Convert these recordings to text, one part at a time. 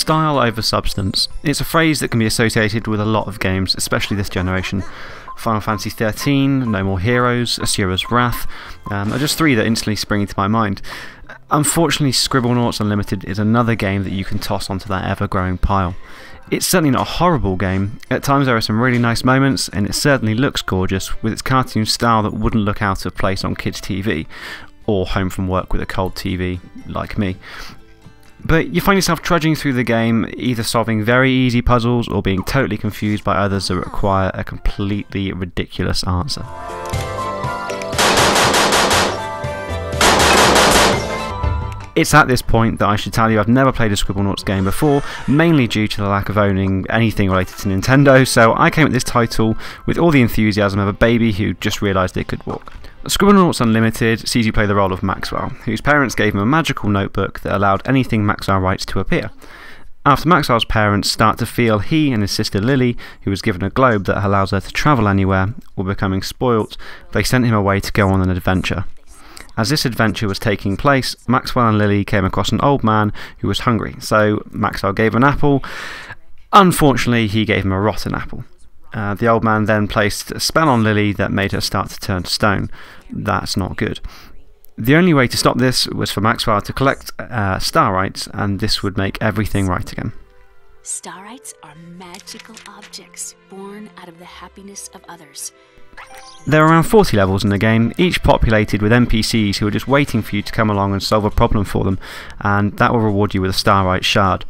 Style over substance. It's a phrase that can be associated with a lot of games, especially this generation. Final Fantasy XIII, No More Heroes, Asura's Wrath are just three that instantly spring into my mind. Unfortunately, Scribblenauts Unlimited is another game that you can toss onto that ever-growing pile. It's certainly not a horrible game. At times there are some really nice moments, and it certainly looks gorgeous, with its cartoon style that wouldn't look out of place on kids' TV, or home from work with a cold TV, like me. But you find yourself trudging through the game, either solving very easy puzzles or being totally confused by others that require a completely ridiculous answer. It's at this point that I should tell you I've never played a Scribblenauts game before, mainly due to the lack of owning anything related to Nintendo, so I came at this title with all the enthusiasm of a baby who just realised it could walk. Scribblenauts Unlimited sees you play the role of Maxwell, whose parents gave him a magical notebook that allowed anything Maxwell writes to appear. After Maxwell's parents start to feel he and his sister Lily, who was given a globe that allows her to travel anywhere, were becoming spoilt, they sent him away to go on an adventure. As this adventure was taking place, Maxwell and Lily came across an old man who was hungry, so Maxwell gave him an apple. Unfortunately, he gave him a rotten apple. The old man then placed a spell on Lily that made her start to turn to stone. That's not good. The only way to stop this was for Maxwell to collect starites, and this would make everything right again. Starites are magical objects born out of the happiness of others. There are around 40 levels in the game, each populated with NPCs who are just waiting for you to come along and solve a problem for them, and that will reward you with a starite shard.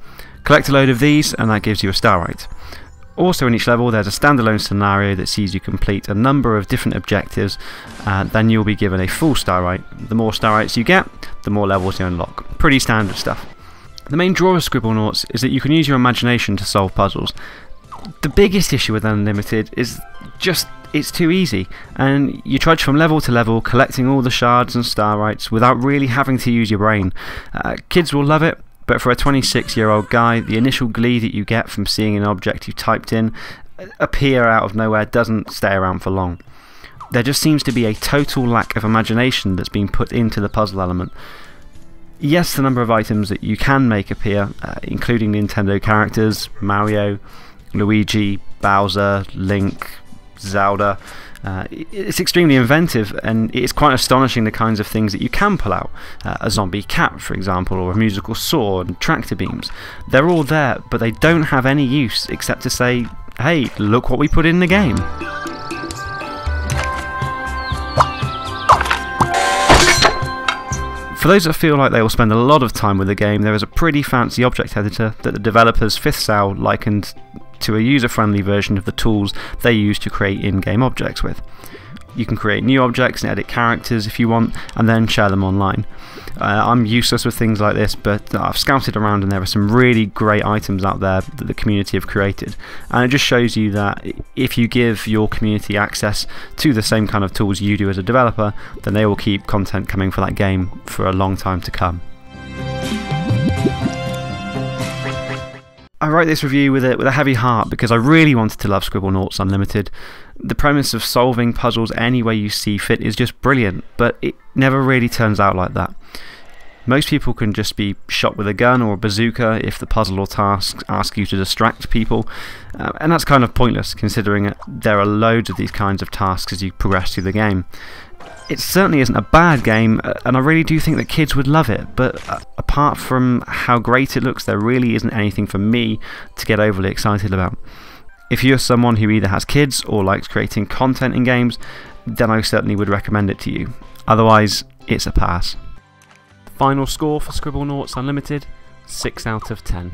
Collect a load of these, and that gives you a starite. Also in each level there's a standalone scenario that sees you complete a number of different objectives, then you'll be given a full starite. The more starites you get, the more levels you unlock. Pretty standard stuff. The main draw of Scribblenauts is that you can use your imagination to solve puzzles. The biggest issue with Unlimited is just it's too easy, and you trudge from level to level collecting all the shards and starites without really having to use your brain. Kids will love it, but for a 26-year-old guy, the initial glee that you get from seeing an object you typed in appear out of nowhere doesn't stay around for long. There just seems to be a total lack of imagination that's been put into the puzzle element. Yes, the number of items that you can make appear, including Nintendo characters, Mario, Luigi, Bowser, Link, Zelda, it's extremely inventive, and it's quite astonishing the kinds of things that you can pull out. A zombie cat, for example, or a musical saw and tractor beams. They're all there, but they don't have any use except to say, hey, look what we put in the game. For those that feel like they will spend a lot of time with the game, there is a pretty fancy object editor that the developers Fifth Cell likened to a user-friendly version of the tools they use to create in-game objects with. You can create new objects and edit characters if you want, and then share them online. I'm useless with things like this, but I've scouted around and there are some really great items out there that the community have created, and it just shows you that if you give your community access to the same kind of tools you do as a developer, then they will keep content coming for that game for a long time to come. I wrote this review with a heavy heart because I really wanted to love Scribblenauts Unlimited. The premise of solving puzzles any way you see fit is just brilliant, but it never really turns out like that. Most people can just be shot with a gun or a bazooka if the puzzle or tasks ask you to distract people, and that's kind of pointless considering there are loads of these kinds of tasks as you progress through the game. It certainly isn't a bad game, and I really do think that kids would love it, but apart from how great it looks, there really isn't anything for me to get overly excited about. If you're someone who either has kids or likes creating content in games, then I certainly would recommend it to you. Otherwise, it's a pass. Final score for Scribblenauts Unlimited, 6 out of 10.